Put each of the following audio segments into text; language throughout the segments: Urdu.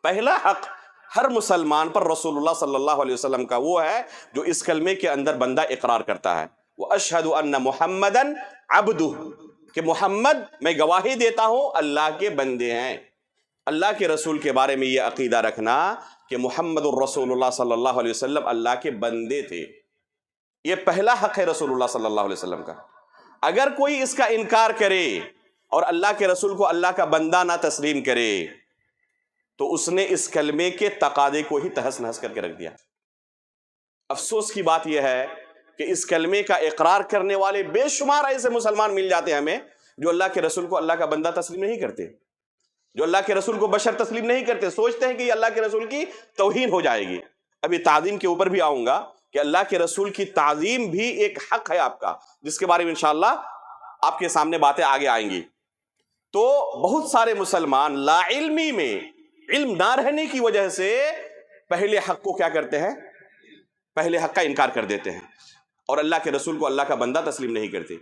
پہلا حق ہر مسلمان پر رسول اللہ صلی اللہ علیہ وسلم کا وہ ہے جو اس کلمے کے اندر بندہ اقرار کرتا ہے، وَأَشْهَدُ أَنَّ مُحَمَّدًا عَبْدُهُ، کہ محمد میں گواہی دیتا ہوں اللہ کے بندے ہیں۔ اللہ کے رسول کے بارے میں یہ عقیدہ رکھنا کہ محمد الرسول اللہ صلی اللہ علیہ وسلم اللہ کے بندے تھے، یہ پہلا حق ہے رسول اللہ صلی اللہ علیہ وسلم کا۔ اگر کوئی اس کا انکار کرے اور اللہ کے رسول کو اللہ کا بندہ نہ تسلیم کرے تو اس نے اس کلمے کے تقاضے کو ہی تہس نہس کر کے رکھ دیا۔ افسوس کی بات یہ ہے کہ اس کلمے کا اقرار کرنے والے بے شمار ایسے مسلمان مل جاتے ہیں ہمیں جو اللہ کے رسول کو اللہ کا بندہ تسلیم نہیں کرتے، جو اللہ کے رسول کو بشر تسلیم نہیں کرتے، سوچتے ہیں کہ یہ اللہ کے رسول کی توہین ہو جائے گی۔ ابھی تعظیم کے اوپر بھی آؤں گا کہ اللہ کے رسول کی تعظیم بھی ایک حق ہے آپ کا، جس کے بارے میں انشاءاللہ آپ کے سامنے باتیں آگے آئیں گی۔ تو بہت سارے مسلمان لا علمی میں، علم نہ رہنے کی وجہ سے پہلے حق کو کیا کرتے ہیں؟ پہلے حق کا انکار کر دیتے ہیں اور اللہ کے رسول کو اللہ کا بندہ تسلیم نہیں کرتے۔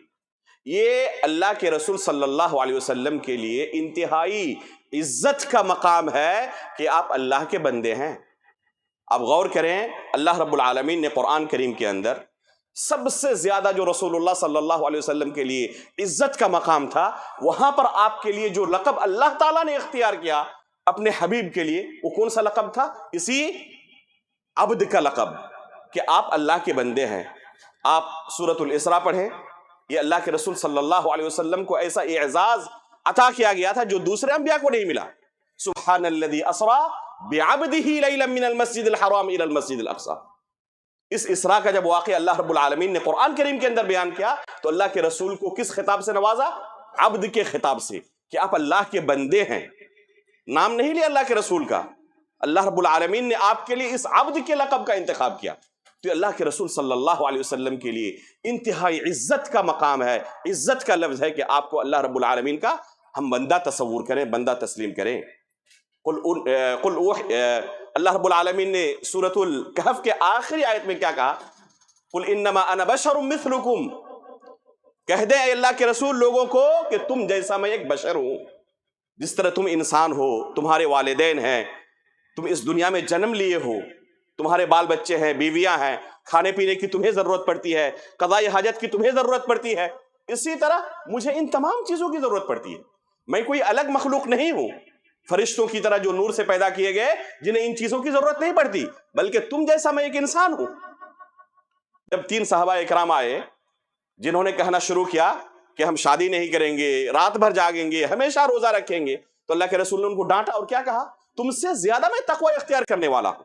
یہ اللہ کے رسول صلی اللہ علیہ وسلم کے لیے انتہائی عزت کا مقام ہے کہ آپ اللہ کے بندے ہیں۔ آپ غور کریں، اللہ رب العالمین نے قرآن کریم کے اندر سب سے زیادہ جو رسول اللہ صلی اللہ علیہ وسلم کے لیے عزت کا مقام تھا، وہاں پر آپ کے لیے جو لقب اللہ تعالیٰ نے اختیار کیا اپنے حبیب کے لیے، وہ کون سا لقب تھا؟ اسی عبد کا لقب، کہ آپ اللہ کے بندے ہیں۔ آپ سورۃ الاسراء پڑھیں، یہ اللہ کے رسول صلی اللہ علیہ وسلم کو ایسا اعزاز عطا کیا گیا تھا جو دوسرے انبیاء کو نہیں ملا۔ سبحان الذی اسریٰ بعبدہ لیلا من المسجد الحرام الی المسجد الاقصی۔ اس اسراء کا جب واقعہ اللہ رب العالمین نے قرآن کریم کے اندر بیان کیا تو اللہ کے رسول کو کس خطاب سے نوازا؟ عبد کے خطاب سے، کہ آپ اللہ کے بندے ہیں۔ نام نہیں لیا اللہ کے رسول کا، اللہ رب العالمین نے آپ کے لیے اس عبد کے لقب کا انتخاب کیا۔ تو اللہ کے رسول صلی اللہ علیہ وسلم کے لیے انتہائی عزت کا مقام ہے، عزت کا لفظ ہے کہ آپ کو اللہ رب العالمین کا ہم بندہ تصور کریں، بندہ تسلیم کریں۔ اللہ رب العالمین نے سورۃ الکہف کے آخری آیت میں کیا کہا؟ قل انما انا بشر مثلکم، کہہ دیں اے اللہ کے رسول لوگوں کو کہ تم جیسا میں ایک بشر ہوں، جس طرح تم انسان ہو، تمہارے والدین ہیں، تم اس دنیا میں جنم لیے ہو، تمہارے بال بچے ہیں، بیویاں ہیں، کھانے پینے کی تمہیں ضرورت پڑتی ہے، قضاء حاجت کی تمہیں ضرورت پڑتی ہے، اسی طرح مجھے ان تمام چیزوں کی ضرورت پڑتی ہے۔ میں کوئی الگ مخلوق نہیں ہوں، فرشتوں کی طرح جو نور سے پیدا کیے گئے جنہیں ان چیزوں کی ضرورت نہیں پڑتی، بلکہ تم جیسا میں ایک انسان ہوں۔ جب 3 صحابہ اکرام آئے جنہوں نے کہنا شروع کیا کہ ہم شادی نہیں کریں گے، رات بھر جاگیں گے، ہمیشہ روزہ رکھیں گے، تو اللہ کے رسول نے ان کو ڈانٹا اور کیا کہا؟ تم سے زیادہ میں تقوی اختیار کرنے والا ہوں۔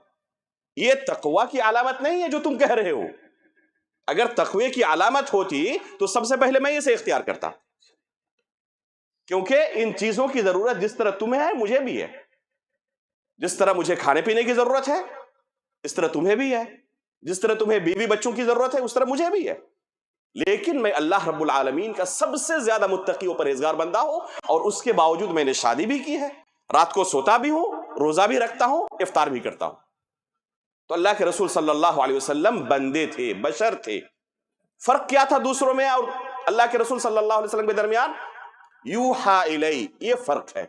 یہ تقوی کی علامت نہیں ہے جو تم کہہ رہے ہو، اگر تقوی کی علامت ہوتی تو سب سے پہلے میں اسے اختیار کرتا، کیونکہ ان چیزوں کی ضرورت جس طرح تمہیں ہے مجھے بھی ہے، جس طرح مجھے کھانے پینے کی ضرورت ہے اس طرح تمہیں بھی ہے، جس طرح تمہیں بیوی بچوں کی ضرورت ہے اس طرح مجھے بھی ہے، لیکن میں اللہ رب العالمین کا سب سے زیادہ متقی و پرہیزگار بندہ ہوں، اور اس کے باوجود میں نے شادی بھی کی ہے، رات کو سوتا بھی ہوں، روزہ بھی رکھتا ہوں، افطار بھی کرتا ہوں۔ تو اللہ کے رسول صلی اللہ علیہ وسلم بندے تھے، بشر تھے۔ فرق کیا تھا دوسروں میں اور اللہ کے رسول صلی اللہ علیہ وسلم کے درمیان؟ یوحا الی، یہ فرق ہے۔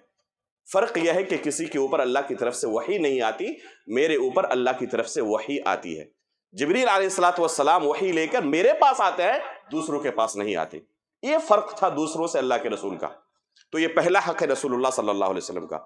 فرق یہ ہے کہ کسی کے اوپر اللہ کی طرف سے وحی نہیں آتی، میرے اوپر اللہ کی طرف سے وحی آتی ہے۔ جبریل علیہ السلام وحی لے کر میرے پاس آتے ہیں، دوسروں کے پاس نہیں آتے۔ یہ فرق تھا دوسروں سے اللہ کے رسول کا۔ تو یہ پہلا حق ہے رسول اللہ صلی اللہ علیہ وسلم کا۔